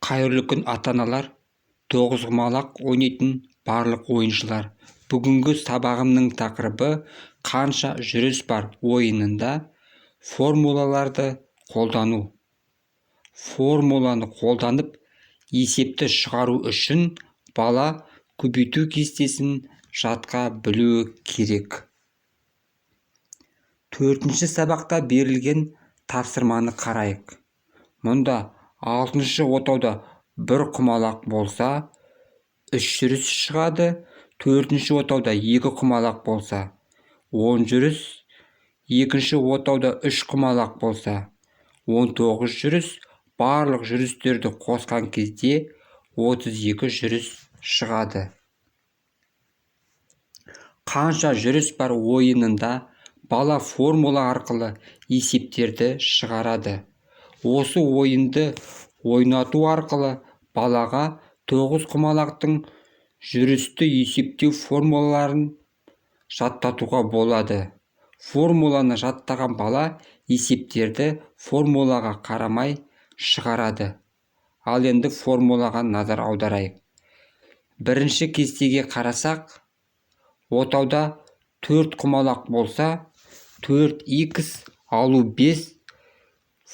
Қайырлы күн ата-аналар, тоғызқұмалақ ойнайтын барлық ойыншылар. Бүгінгі сабағымның тақырыбы қанша жүріс бар ойынында формулаларды қолдану. Формуланы қолданып есепті шығару үшін бала көбейту кестесін жатқа білуі керек. Төртінші сабақта берілген тапсырманы қарайық. Мұнда 6-шы отауда бір құмалақ болса, 3 жүріс шығады. 4-ші отауда 2 құмалақ болса, 10 жүріс. 2-ші отауда 3 құмалақ болса, 19 жүріс. Барлық жүрістерді қосқан кезде 32 жүріс шығады. Қанша жүріс бар ойынында бала формула арқылы есептерді шығарады. Осы ойынды ойнату арқылы балаға 9 құмалақтың жүрісті есептеу формулаларын жаттатуға болады. Формуланы жаттаған бала есептерді формулаға қарамай шығарады. Ал енді формулаға назар аударайық. Бірінші кестеге қарасақ, отауда 4 құмалақ болса, 4х алу 5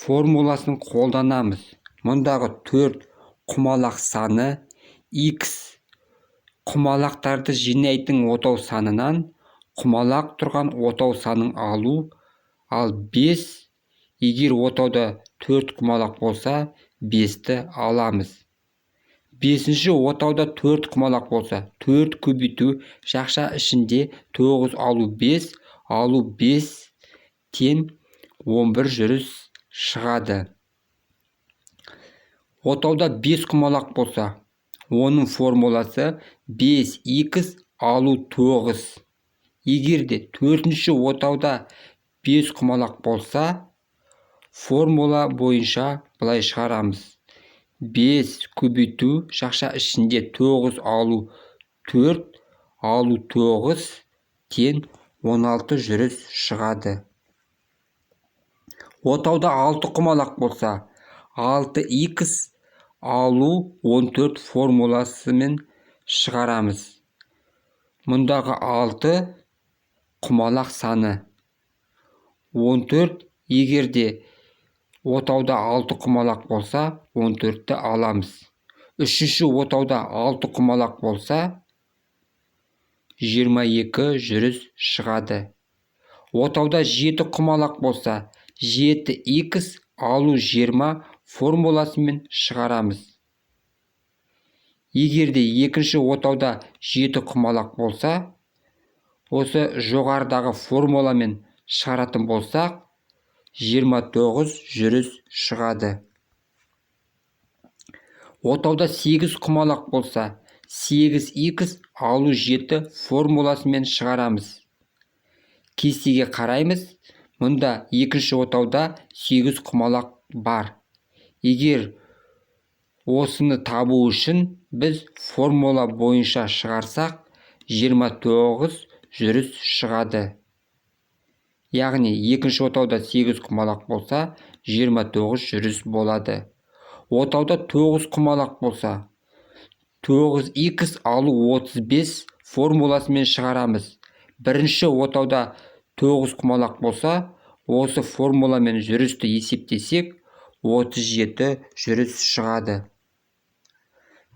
формуласын қолданамыз. Мұндағы 4 құмалақ саны х құмалақтарды жинайтын отау санынан құмалақ тұрған отау санын алу, ал 5 егер отауда 4 құмалақ болса, 5-ті аламыз. 5-ші отауда 4 құмалақ болса, 4 көбейту жақша ішінде 9 алу 5 тең 11 жүріс шығады. Отауда 5 құмалақ болса, оның формуласы 5х алу 9. Егер де 4-ші отауда 5 құмалақ болса, формула бойынша былай шығарамыз. 5 көбейту жақша ішінде 9 алу 4 алу 9 тең 16 жүріс шығады. Отауда 6 құмалақ болса, 6х алу 14 формуласымен шығарамыз. Мұндағы 6 құмалақ саны 14. Егерде отауда 6 құмалақ болса, 14-ті аламыз. 3-ші отауда 6 құмалақ болса, 22 жүріс шығады. Отауда 7 құмалақ болса, 7х алу 20 формуласымен шығарамыз. Егерде екінші отауда 7 құмалақ болса, осы жоғарыдағы формуламен шығаратын болсақ, 29 жүріс шығады. Отауда 8 құмалақ болса, 8х алу 7 формуласымен шығарамыз. Кестеге қараймыз. Мұнда екінші отауда 8 құмалақ бар. Егер осыны табу үшін біз формула бойынша шығарсақ, 29 жүріс шығады. Яғни екінші отауда 8 құмалақ болса, 29 жүріс болады. Отауда 9 құмалақ болса, 9х алу 35 формуласымен шығарамыз. Бірінші отауда 9 құмалақ болса, осы формуламен жүрісті есептесек, 37 жүріс шығады.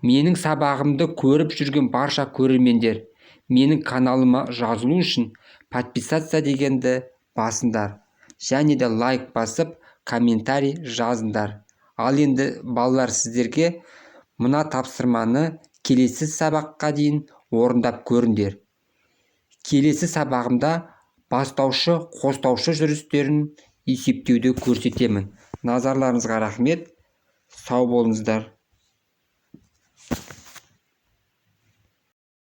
Менің сабағымды көріп жүрген барша көрермендер, менің каналыма жазылу үшін подписаться дегенді басыңдар. Және де лайк басып, комментарий жазыңдар. Ал енді балалар, сіздерге мына тапсырманы келесі сабаққа дейін орындап көріңдер. Келесі сабағымда бастаушы, қостаушы жүрістерін есептеуді көрсетемін. Назарларыңызға рахмет. Сау болыңыздар.